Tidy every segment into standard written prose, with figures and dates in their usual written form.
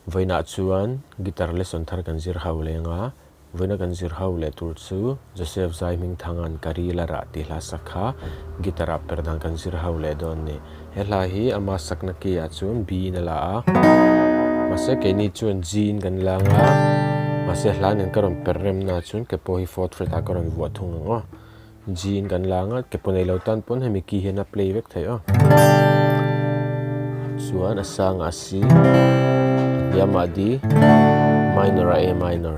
voina chuan guitar lesson thar kan zir hau lenga voina kan zir hau le tur chu Joseph Zaihmingthanga kari lara ti hla sakha gitara Perhdan kan zir hau le don ni hela hi ama sakna ki a chuan B na la a mase ke ni chuan G kan langa mase hlanin karon perrem na chuan ke po hi 4th fret a karon vuah thung ngo G kan langa ke ponei lo tan pon hemi ki hena play vek thei a chuan asang a C yama D minor a minor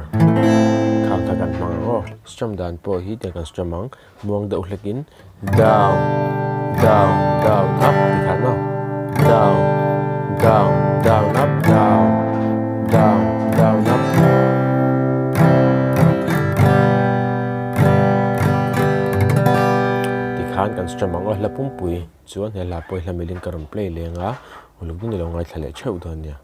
khang tha kan mang o strum dan po hi te kan strum ang muang da uhlekin down down down up ti khan no down down down up down down down up ti khan kan strum ang o hlawkpui chuan he la poi hlamilin karon play lenga uluk ni lo ngai thlale cheu don nia